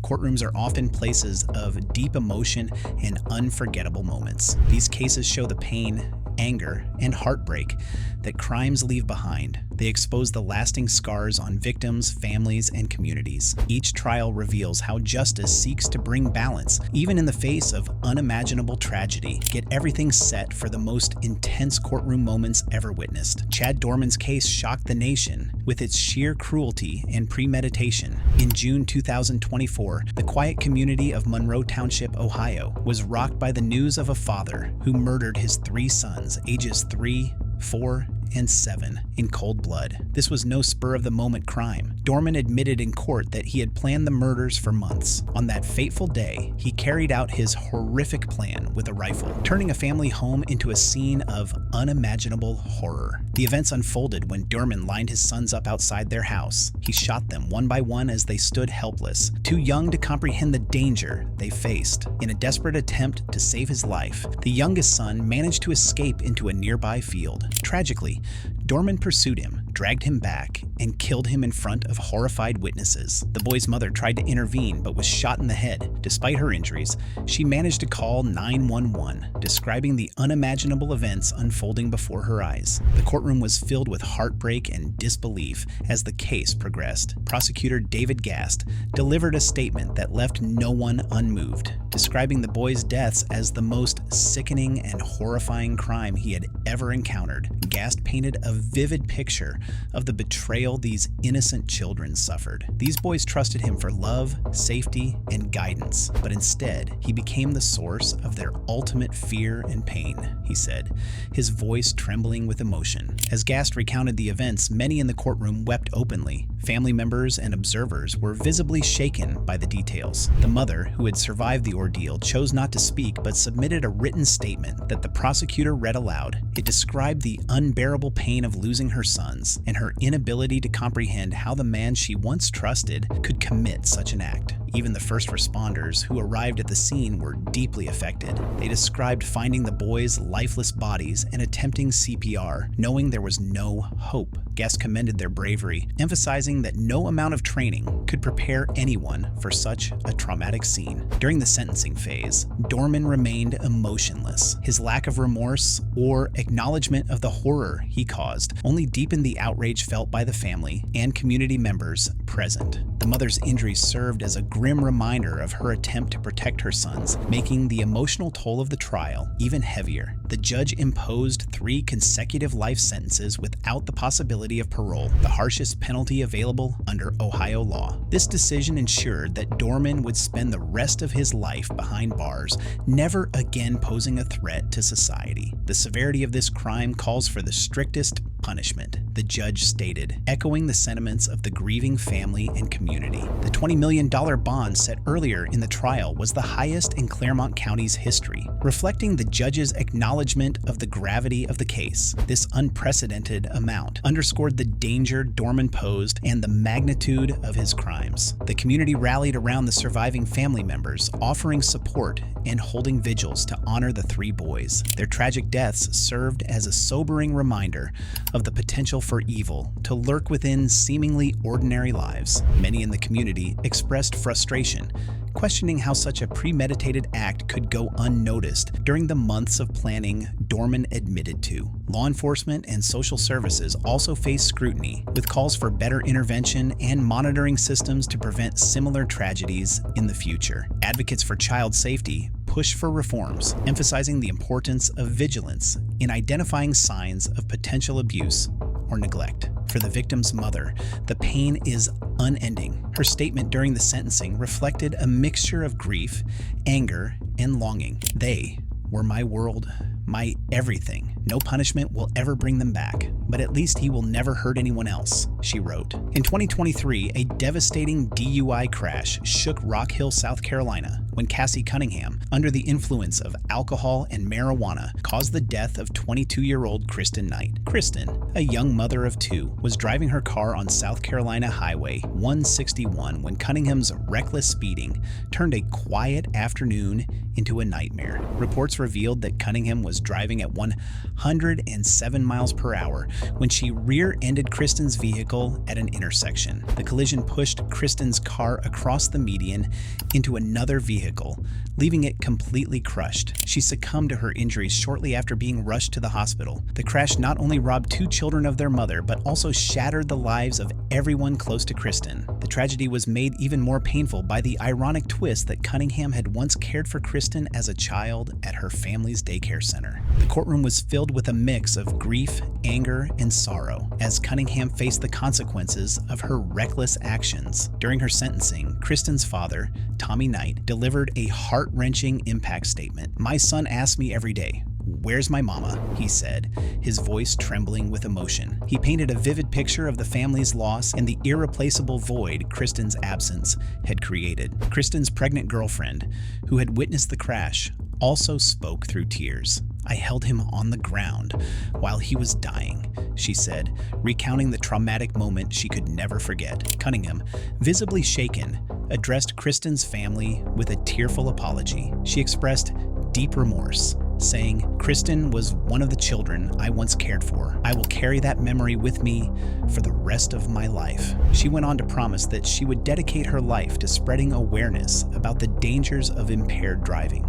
Courtrooms are often places of deep emotion and unforgettable moments. These cases show the pain, anger, and heartbreak that crimes leave behind. They expose the lasting scars on victims, families, and communities. Each trial reveals how justice seeks to bring balance, even in the face of unimaginable tragedy. Get everything set for the most intense courtroom moments ever witnessed. Chad Dorman's case shocked the nation with its sheer cruelty and premeditation. In June 2024, the quiet community of Monroe Township, Ohio, was rocked by the news of a father who murdered his 3 sons, ages 3, 4, and 7, in cold blood. This was no spur-of-the-moment crime. Dorman admitted in court that he had planned the murders for months. On that fateful day, he carried out his horrific plan with a rifle, turning a family home into a scene of unimaginable horror. The events unfolded when Dorman lined his sons up outside their house. He shot them one by one as they stood helpless, too young to comprehend the danger they faced. In a desperate attempt to save his life, the youngest son managed to escape into a nearby field. Tragically, Dorman pursued him, dragged him back, and killed him in front of horrified witnesses. The boy's mother tried to intervene but was shot in the head. Despite her injuries, she managed to call 911, describing the unimaginable events unfolding before her eyes. The courtroom was filled with heartbreak and disbelief as the case progressed. Prosecutor David Gast delivered a statement that left no one unmoved, describing the boys' deaths as the most sickening and horrifying crime he had ever encountered. Gast painted a vivid picture of the betrayal these innocent children suffered. These boys trusted him for love, safety, and guidance, but instead, he became the source of their ultimate fear and pain, he said, his voice trembling with emotion. As Gast recounted the events, many in the courtroom wept openly. Family members and observers were visibly shaken by the details. The mother, who had survived the ordeal, chose not to speak but submitted a written statement that the prosecutor read aloud. It described the unbearable pain of losing her sons and her inability to comprehend how the man she once trusted could commit such an act. Even the first responders who arrived at the scene were deeply affected. They described finding the boys' lifeless bodies and attempting CPR, knowing there was no hope. Guests commended their bravery, emphasizing that no amount of training could prepare anyone for such a traumatic scene. During the sentencing phase, Dorman remained emotionless. His lack of remorse or acknowledgement of the horror he caused only deepened the outrage felt by the family and community members present. The mother's injuries served as a grim reminder of her attempt to protect her sons, making the emotional toll of the trial even heavier. The judge imposed 3 consecutive life sentences without the possibility of parole, the harshest penalty available under Ohio law. This decision ensured that Dorman would spend the rest of his life behind bars, never again posing a threat to society. The severity of this crime calls for the strictest punishment, the judge stated, echoing the sentiments of the grieving family and community. The $20 million bond set earlier in the trial was the highest in Claremont County's history, reflecting the judge's acknowledgement of the gravity of the case. This unprecedented amount underscored the danger Dorman posed and the magnitude of his crimes. The community rallied around the surviving family members, offering support and holding vigils to honor the 3 boys. Their tragic deaths served as a sobering reminder of the potential for evil to lurk within seemingly ordinary lives. Many in the community expressed frustration, questioning how such a premeditated act could go unnoticed during the months of planning Dorman admitted to. Law enforcement and social services also faced scrutiny, with calls for better intervention and monitoring systems to prevent similar tragedies in the future. Advocates for child safety push for reforms, emphasizing the importance of vigilance in identifying signs of potential abuse or neglect. For the victim's mother, the pain is unending. Her statement during the sentencing reflected a mixture of grief, anger, and longing. They were my world, my everything. No punishment will ever bring them back, but at least he will never hurt anyone else, she wrote. In 2023, a devastating DUI crash shook Rock Hill, South Carolina, when Cassie Cunningham, under the influence of alcohol and marijuana, caused the death of 22-year-old Kristen Knight. Kristen, a young mother of 2, was driving her car on South Carolina Highway 161 when Cunningham's reckless speeding turned a quiet afternoon into a nightmare. Reports revealed that Cunningham was was driving at 107 miles per hour when she rear-ended Kristen's vehicle at an intersection. The collision pushed Kristen's car across the median into another vehicle, leaving it completely crushed. She succumbed to her injuries shortly after being rushed to the hospital. The crash not only robbed two children of their mother, but also shattered the lives of everyone close to Kristen. The tragedy was made even more painful by the ironic twist that Cunningham had once cared for Kristen as a child at her family's daycare center. The courtroom was filled with a mix of grief, anger, and sorrow as Cunningham faced the consequences of her reckless actions. During her sentencing, Kristen's father, Tommy Knight, delivered a heart-wrenching impact statement. "My son asks me every day, 'Where's my mama?' he said, his voice trembling with emotion. He painted a vivid picture of the family's loss and the irreplaceable void Kristen's absence had created. Kristen's pregnant girlfriend, who had witnessed the crash, also spoke through tears. "I held him on the ground while he was dying," she said, recounting the traumatic moment she could never forget. Cunningham, visibly shaken, addressed Kristen's family with a tearful apology. She expressed deep remorse, saying, "Kristen was one of the children I once cared for. I will carry that memory with me for the rest of my life." She went on to promise that she would dedicate her life to spreading awareness about the dangers of impaired driving.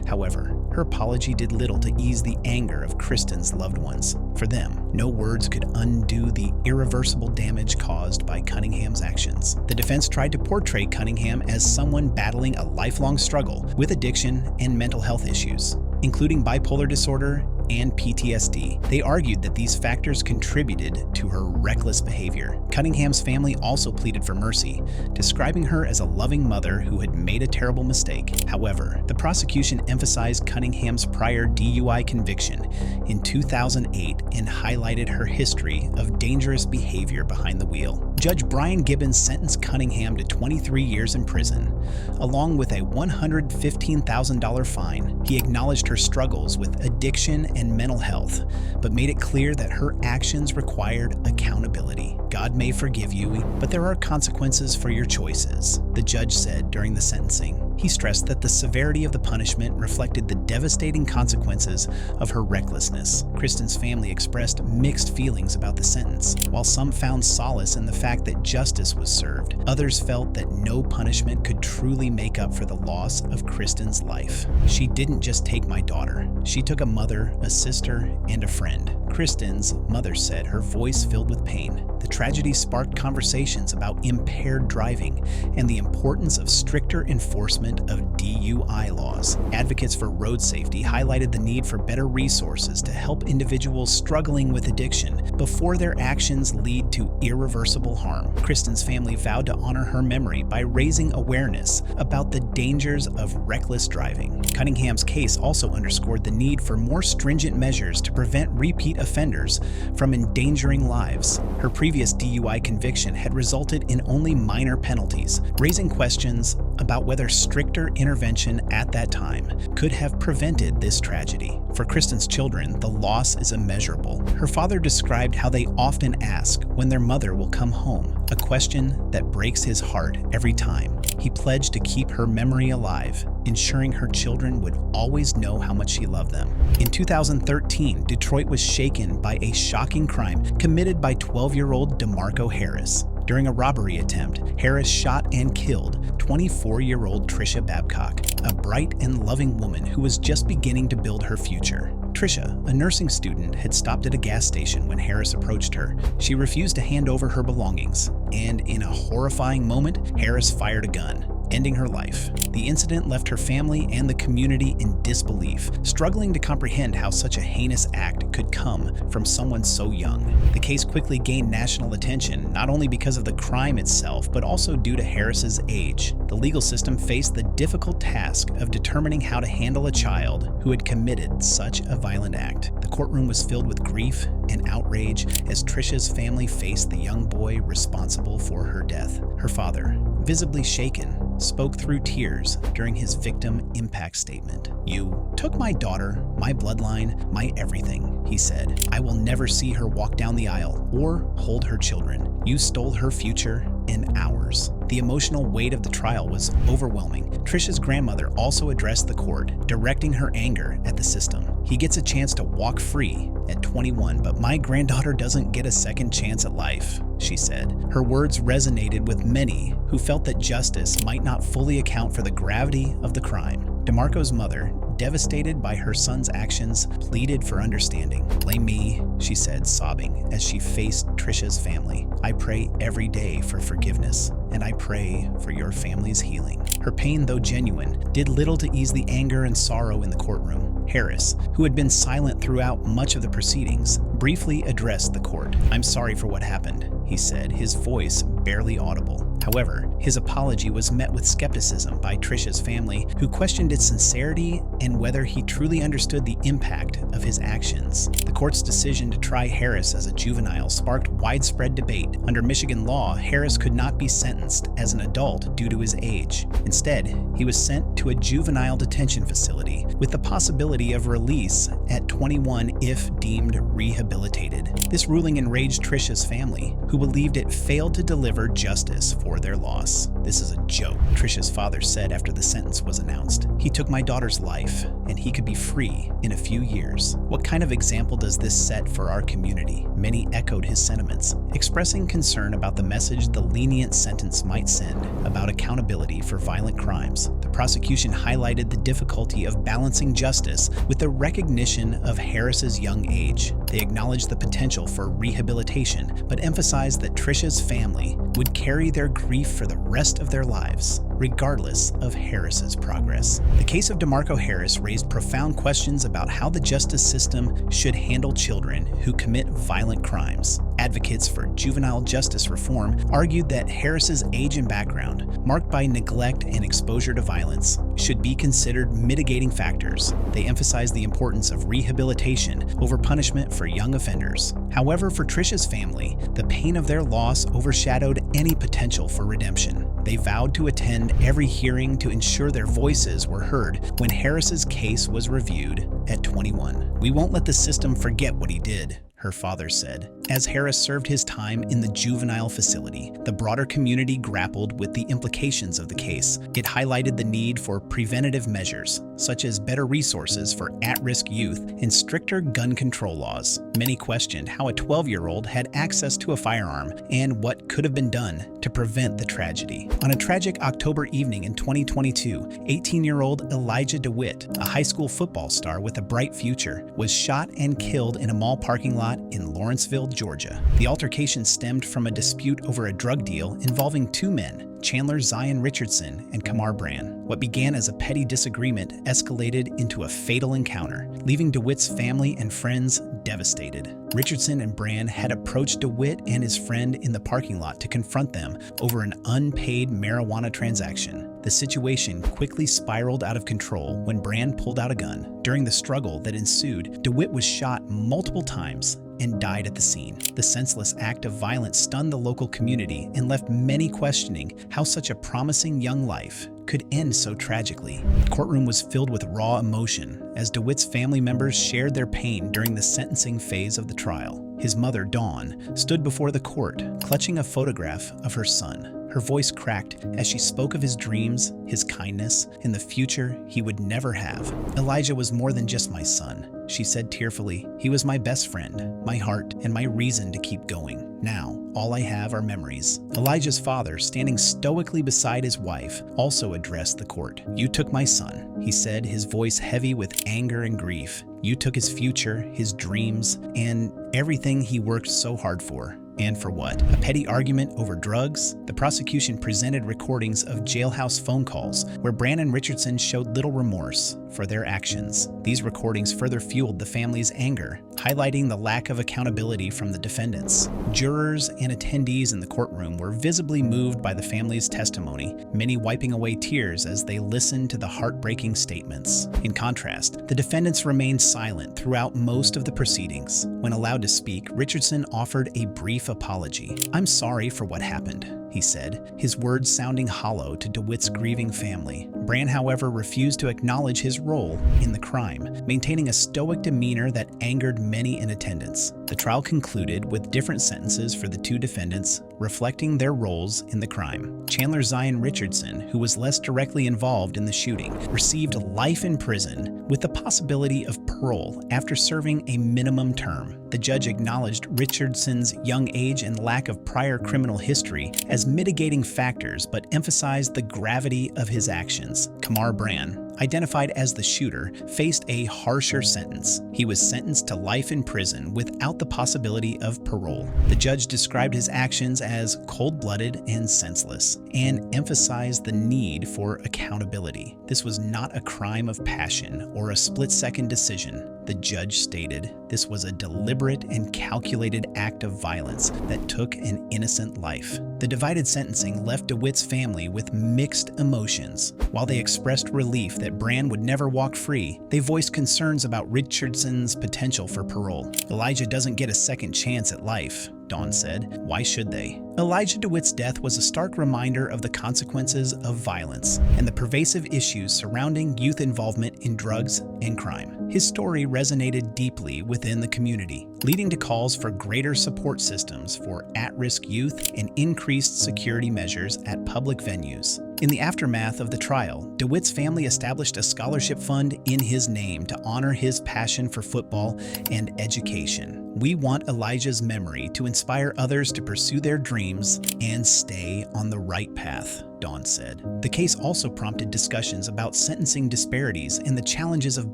However, her apology did little to ease the anger of Kristen's loved ones. For them, no words could undo the irreversible damage caused by Cunningham's actions. The defense tried to portray Cunningham as someone battling a lifelong struggle with addiction and mental health issues, including bipolar disorder and PTSD. They argued that these factors contributed to her reckless behavior. Cunningham's family also pleaded for mercy, describing her as a loving mother who had made a terrible mistake. However, the prosecution emphasized Cunningham's prior DUI conviction in 2008 and highlighted her history of dangerous behavior behind the wheel. Judge Brian Gibbons sentenced Cunningham to 23 years in prison, along with a $115,000 fine. He acknowledged her struggles with addiction and mental health, but made it clear that her actions required accountability. "God may forgive you, but there are consequences for your choices," the judge said during the sentencing. He stressed that the severity of the punishment reflected the devastating consequences of her recklessness. Kristen's family expressed mixed feelings about the sentence. While some found solace in the fact that justice was served, others felt that no punishment could truly make up for the loss of Kristen's life. "She didn't just take my daughter. She took a mother, a sister, and a friend," Kristen's mother said, her voice filled with pain. The tragedy sparked conversations about impaired driving and the importance of stricter enforcement of DUI laws. Advocates for road safety highlighted the need for better resources to help individuals struggling with addiction before their actions lead to irreversible harm. Kristen's family vowed to honor her memory by raising awareness about the dangers of reckless driving. Cunningham's case also underscored the need for more stringent measures to prevent repeat offenders from endangering lives. Her previous DUI conviction had resulted in only minor penalties, raising questions about whether stricter intervention at that time could have prevented this tragedy. For Kristen's children, the loss is immeasurable. Her father described how they often ask when their mother will come home, a question that breaks his heart every time. He pledged to keep her memory alive, ensuring her children would always know how much she loved them. In 2013, Detroit was shaken by a shocking crime committed by 12-year-old DeMarco Harris. During a robbery attempt, Harris shot and killed 24-year-old Trisha Babcock, a bright and loving woman who was just beginning to build her future. Trisha, a nursing student, had stopped at a gas station when Harris approached her. She refused to hand over her belongings, and in a horrifying moment, Harris fired a gun, ending her life. The incident left her family and the community in disbelief, struggling to comprehend how such a heinous act could come from someone so young. The case quickly gained national attention, not only because of the crime itself, but also due to Harris's age. The legal system faced the difficult task of determining how to handle a child who had committed such a violent act. The courtroom was filled with grief and outrage as Trisha's family faced the young boy responsible for her death. Her father, visibly shaken, spoke through tears during his victim impact statement. "You took my daughter, my bloodline, my everything," he said. "I will never see her walk down the aisle or hold her children. You stole her future and hours. The emotional weight of the trial was overwhelming. Trisha's grandmother also addressed the court, directing her anger at the system. He gets a chance to walk free at 21, but my granddaughter doesn't get a second chance at life, she said. Her words resonated with many who felt that justice might not fully account for the gravity of the crime. DeMarco's mother, devastated by her son's actions, pleaded for understanding. "Blame me," she said, sobbing as she faced Trisha's family. "I pray every day for forgiveness, and I pray for your family's healing." Her pain, though genuine, did little to ease the anger and sorrow in the courtroom. Harris, who had been silent throughout much of the proceedings, briefly addressed the court. "I'm sorry for what happened," he said, his voice barely audible. However, his apology was met with skepticism by Trisha's family, who questioned its sincerity and whether he truly understood the impact of his actions. The court's decision to try Harris as a juvenile sparked widespread debate. Under Michigan law, Harris could not be sentenced as an adult due to his age. Instead, he was sent to a juvenile detention facility with the possibility of release at 21 if deemed rehabilitated. This ruling enraged Trisha's family, who believed it failed to deliver justice for their loss. "This is a joke," Trisha's father said after the sentence was announced. "He took my daughter's life, and he could be free in a few years. What kind of example does this set for our community?" Many echoed his sentiments, expressing concern about the message the lenient sentence might send about accountability for violent crimes. The prosecution highlighted the difficulty of balancing justice with the recognition of Harris's young age. They acknowledged the potential for rehabilitation, but emphasized that Trisha's family would carry their grief for the rest of their lives, regardless of Harris's progress. The case of DeMarco Harris raised profound questions about how the justice system should handle children who commit violent crimes. Advocates for juvenile justice reform argued that Harris's age and background, marked by neglect and exposure to violence, should be considered mitigating factors. They emphasized the importance of rehabilitation over punishment for young offenders. However, for Trisha's family, the pain of their loss overshadowed any potential for redemption. They vowed to attend every hearing to ensure their voices were heard when Harris's case was reviewed at 21. "We won't let the system forget what he did," her father said. As Harris served his time in the juvenile facility, the broader community grappled with the implications of the case. It highlighted the need for preventative measures, such as better resources for at-risk youth and stricter gun control laws. Many questioned how a 12-year-old had access to a firearm and what could have been done to prevent the tragedy. On a tragic October evening in 2022, 18-year-old Elijah DeWitt, a high school football star with a bright future, was shot and killed in a mall parking lot in Lawrenceville, Georgia. The altercation stemmed from a dispute over a drug deal involving two men, Chandler Zion Richardson and Kamar Brand. What began as a petty disagreement escalated into a fatal encounter, leaving DeWitt's family and friends devastated. Richardson and Brand had approached DeWitt and his friend in the parking lot to confront them over an unpaid marijuana transaction. The situation quickly spiraled out of control when Brand pulled out a gun. During the struggle that ensued, DeWitt was shot multiple times and died at the scene. The senseless act of violence stunned the local community and left many questioning how such a promising young life could end so tragically. The courtroom was filled with raw emotion as DeWitt's family members shared their pain during the sentencing phase of the trial. His mother, Dawn, stood before the court, clutching a photograph of her son. Her voice cracked as she spoke of his dreams, his kindness, and the future he would never have. "Elijah was more than just my son," she said tearfully. "He was my best friend, my heart, and my reason to keep going. Now, all I have are memories." Elijah's father, standing stoically beside his wife, also addressed the court. "You took my son," he said, his voice heavy with anger and grief. "You took his future, his dreams, and everything he worked so hard for. And for what? A petty argument over drugs?" The prosecution presented recordings of jailhouse phone calls where Brand and Richardson showed little remorse for their actions. These recordings further fueled the family's anger, highlighting the lack of accountability from the defendants. Jurors and attendees in the courtroom were visibly moved by the family's testimony, many wiping away tears as they listened to the heartbreaking statements. In contrast, the defendants remained silent throughout most of the proceedings. When allowed to speak, Richardson offered a brief apology. "I'm sorry for what happened," he said, his words sounding hollow to DeWitt's grieving family. Bran, however, refused to acknowledge his role in the crime, maintaining a stoic demeanor that angered many in attendance. The trial concluded with different sentences for the two defendants, reflecting their roles in the crime. Chandler Zion Richardson, who was less directly involved in the shooting, received life in prison with the possibility of parole after serving a minimum term. The judge acknowledged Richardson's young age and lack of prior criminal history as mitigating factors, but emphasized the gravity of his actions. Kamar Bran, identified as the shooter, faced a harsher sentence. He was sentenced to life in prison without the possibility of parole. The judge described his actions as cold-blooded and senseless, and emphasized the need for accountability. This was not a crime of passion or a split-second decision. The judge stated this was a deliberate and calculated act of violence that took an innocent life. The divided sentencing left DeWitt's family with mixed emotions. While they expressed relief that Bran would never walk free, they voiced concerns about Richardson's potential for parole. Elijah doesn't get a second chance at life, Dawn said. Why should they? Elijah DeWitt's death was a stark reminder of the consequences of violence and the pervasive issues surrounding youth involvement in drugs and crime. His story resonated deeply within the community, leading to calls for greater support systems for at-risk youth and increased security measures at public venues. In the aftermath of the trial, DeWitt's family established a scholarship fund in his name to honor his passion for football and education. We want Elijah's memory to inspire others to pursue their dreams and stay on the right path, Dawn said. The case also prompted discussions about sentencing disparities and the challenges of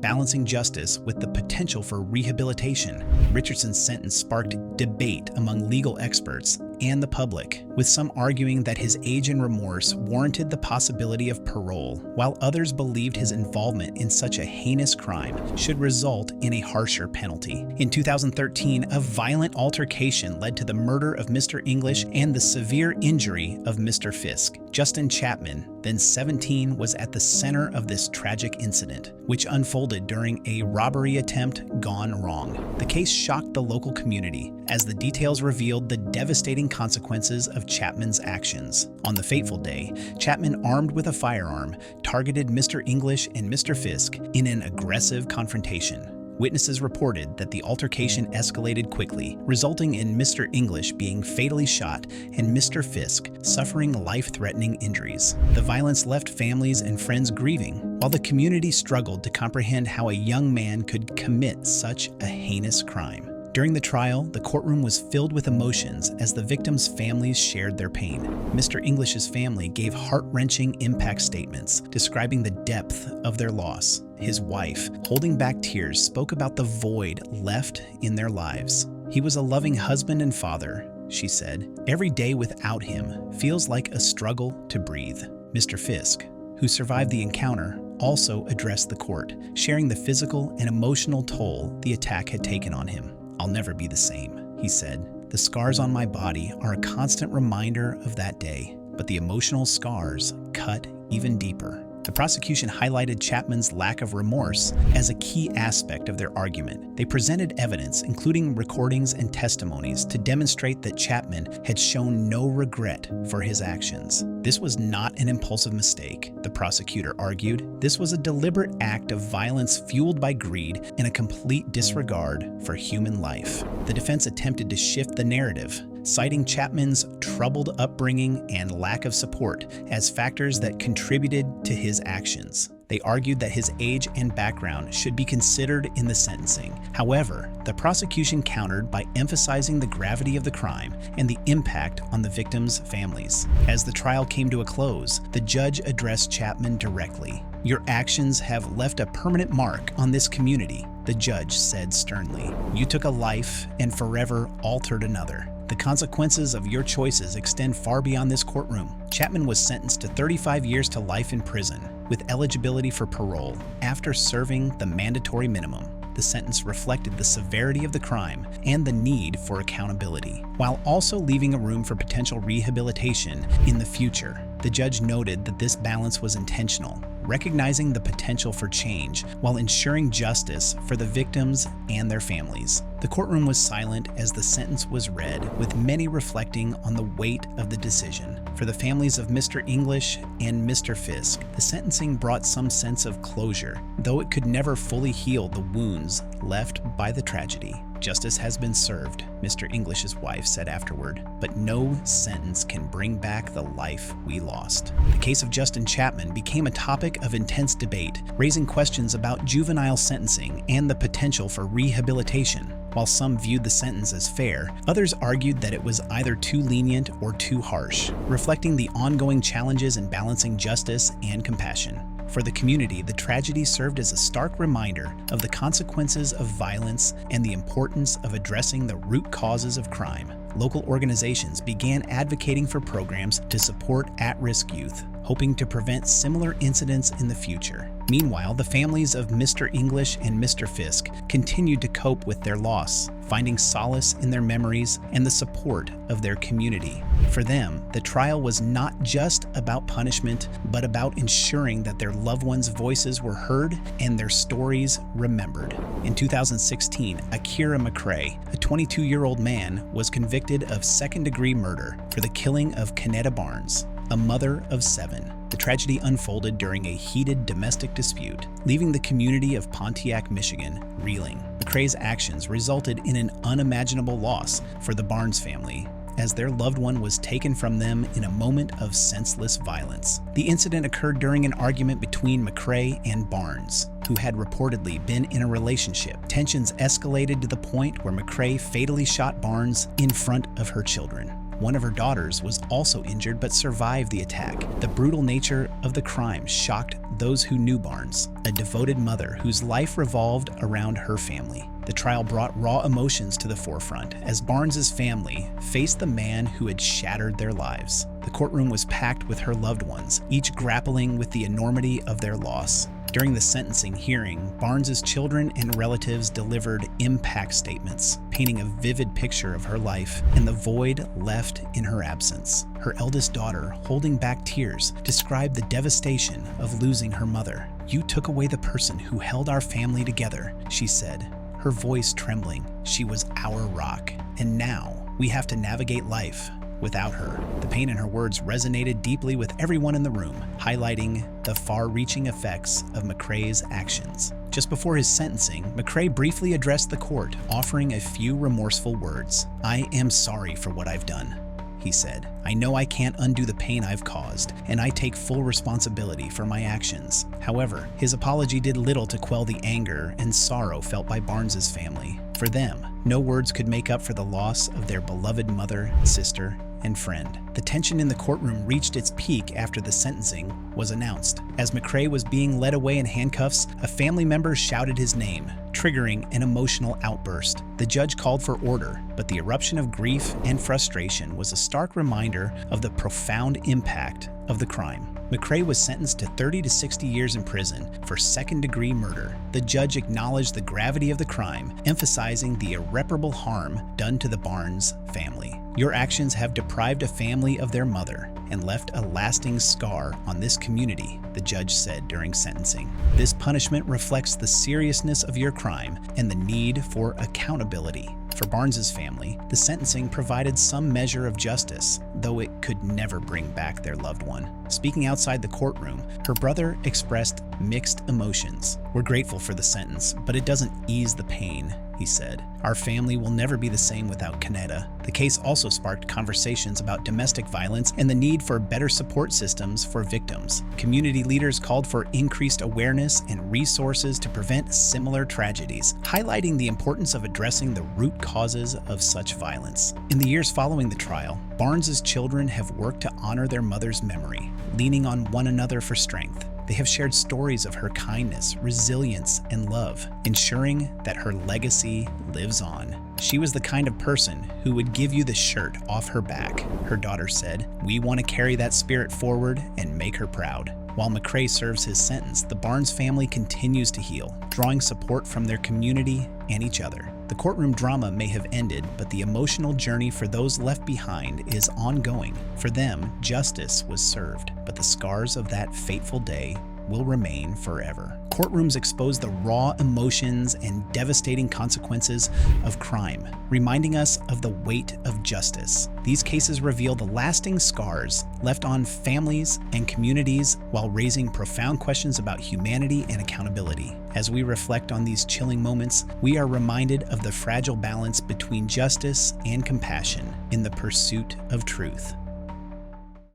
balancing justice with the potential for rehabilitation. Richardson's sentence sparked debate among legal experts and the public, with some arguing that his age and remorse warranted the possibility of parole, while others believed his involvement in such a heinous crime should result in a harsher penalty. In 2013, a violent altercation led to the murder of Mr. English and the severe injury of Mr. Fisk. Justin Chapman, then 17, was at the center of this tragic incident, which unfolded during a robbery attempt gone wrong. The case shocked the local community, as the details revealed the devastating consequences of Chapman's actions. On the fateful day, Chapman, armed with a firearm, targeted Mr. English and Mr. Fisk in an aggressive confrontation. Witnesses reported that the altercation escalated quickly, resulting in Mr. English being fatally shot and Mr. Fisk suffering life-threatening injuries. The violence left families and friends grieving, while the community struggled to comprehend how a young man could commit such a heinous crime. During the trial, the courtroom was filled with emotions as the victims' families shared their pain. Mr. English's family gave heart-wrenching impact statements describing the depth of their loss. His wife, holding back tears, spoke about the void left in their lives. He was a loving husband and father, she said. Every day without him feels like a struggle to breathe. Mr. Fisk, who survived the encounter, also addressed the court, sharing the physical and emotional toll the attack had taken on him. I'll never be the same, he said. The scars on my body are a constant reminder of that day, but the emotional scars cut even deeper. The prosecution highlighted Chapman's lack of remorse as a key aspect of their argument. They presented evidence, including recordings and testimonies, to demonstrate that Chapman had shown no regret for his actions. This was not an impulsive mistake, the prosecutor argued. This was a deliberate act of violence fueled by greed and a complete disregard for human life. The defense attempted to shift the narrative, citing Chapman's troubled upbringing and lack of support as factors that contributed to his actions. They argued that his age and background should be considered in the sentencing. However, the prosecution countered by emphasizing the gravity of the crime and the impact on the victims' families. As the trial came to a close, the judge addressed Chapman directly. "Your actions have left a permanent mark on this community," the judge said sternly. "You took a life and forever altered another. The consequences of your choices extend far beyond this courtroom." Chapman was sentenced to 35 years to life in prison, with eligibility for parole, after serving the mandatory minimum. The sentence reflected the severity of the crime and the need for accountability, while also leaving a room for potential rehabilitation in the future. The judge noted that this balance was intentional, recognizing the potential for change while ensuring justice for the victims and their families. The courtroom was silent as the sentence was read, with many reflecting on the weight of the decision. For the families of Mr. English and Mr. Fisk, the sentencing brought some sense of closure, though it could never fully heal the wounds left by the tragedy. "Justice has been served," Mr. English's wife said afterward, "but no sentence can bring back the life we lost." The case of Justin Chapman became a topic of intense debate, raising questions about juvenile sentencing and the potential for rehabilitation. While some viewed the sentence as fair, others argued that it was either too lenient or too harsh, reflecting the ongoing challenges in balancing justice and compassion. For the community, the tragedy served as a stark reminder of the consequences of violence and the importance of addressing the root causes of crime. Local organizations began advocating for programs to support at-risk youth, hoping to prevent similar incidents in the future. Meanwhile, the families of Mr. English and Mr. Fisk continued to cope with their loss, finding solace in their memories and the support of their community. For them, the trial was not just about punishment, but about ensuring that their loved ones' voices were heard and their stories remembered. In 2016, Akira McCrae, a 22-year-old man, was convicted of second-degree murder for the killing of Kenetta Barnes, a mother of 7. The tragedy unfolded during a heated domestic dispute, leaving the community of Pontiac, Michigan, reeling. McCrae's actions resulted in an unimaginable loss for the Barnes family, as their loved one was taken from them in a moment of senseless violence. The incident occurred during an argument between McCrae and Barnes, who had reportedly been in a relationship. Tensions escalated to the point where McCrae fatally shot Barnes in front of her children. One of her daughters was also injured but survived the attack. The brutal nature of the crime shocked those who knew Barnes, a devoted mother whose life revolved around her family. The trial brought raw emotions to the forefront as Barnes's family faced the man who had shattered their lives. The courtroom was packed with her loved ones, each grappling with the enormity of their loss. During the sentencing hearing, Barnes's children and relatives delivered impact statements, painting a vivid picture of her life and the void left in her absence. Her eldest daughter, holding back tears, described the devastation of losing her mother. "You took away the person who held our family together," she said, her voice trembling. "She was our rock, and now we have to navigate life without her." The pain in her words resonated deeply with everyone in the room, highlighting the far-reaching effects of McCrae's actions. Just before his sentencing, McCrae briefly addressed the court, offering a few remorseful words. "I am sorry for what I've done," he said. "I know I can't undo the pain I've caused, and I take full responsibility for my actions." However, his apology did little to quell the anger and sorrow felt by Barnes's family. For them, no words could make up for the loss of their beloved mother, sister, and friend. The tension in the courtroom reached its peak after the sentencing was announced. As McCrae was being led away in handcuffs, a family member shouted his name, triggering an emotional outburst. The judge called for order, but the eruption of grief and frustration was a stark reminder of the profound impact of the crime. McCrae was sentenced to 30 to 60 years in prison for second-degree murder. The judge acknowledged the gravity of the crime, emphasizing the irreparable harm done to the Barnes family. "Your actions have deprived a family of their mother and left a lasting scar on this community," the judge said during sentencing. "This punishment reflects the seriousness of your crime and the need for accountability." For Barnes's family, the sentencing provided some measure of justice, though it could never bring back their loved one. Speaking outside the courtroom, her brother expressed mixed emotions. "We're grateful for the sentence, but it doesn't ease the pain," he said. "Our family will never be the same without Kenetta." The case also sparked conversations about domestic violence and the need for better support systems for victims. Community leaders called for increased awareness and resources to prevent similar tragedies, highlighting the importance of addressing the root causes of such violence. In the years following the trial, Barnes's children have worked to honor their mother's memory, leaning on one another for strength. They have shared stories of her kindness, resilience, and love, ensuring that her legacy lives on. "She was the kind of person who would give you the shirt off her back," her daughter said. "We want to carry that spirit forward and make her proud." While McCrae serves his sentence, the Barnes family continues to heal, drawing support from their community and each other. The courtroom drama may have ended, but the emotional journey for those left behind is ongoing. For them, justice was served, but the scars of that fateful day will remain forever. Courtrooms expose the raw emotions and devastating consequences of crime, reminding us of the weight of justice. These cases reveal the lasting scars left on families and communities while raising profound questions about humanity and accountability. As we reflect on these chilling moments, we are reminded of the fragile balance between justice and compassion in the pursuit of truth.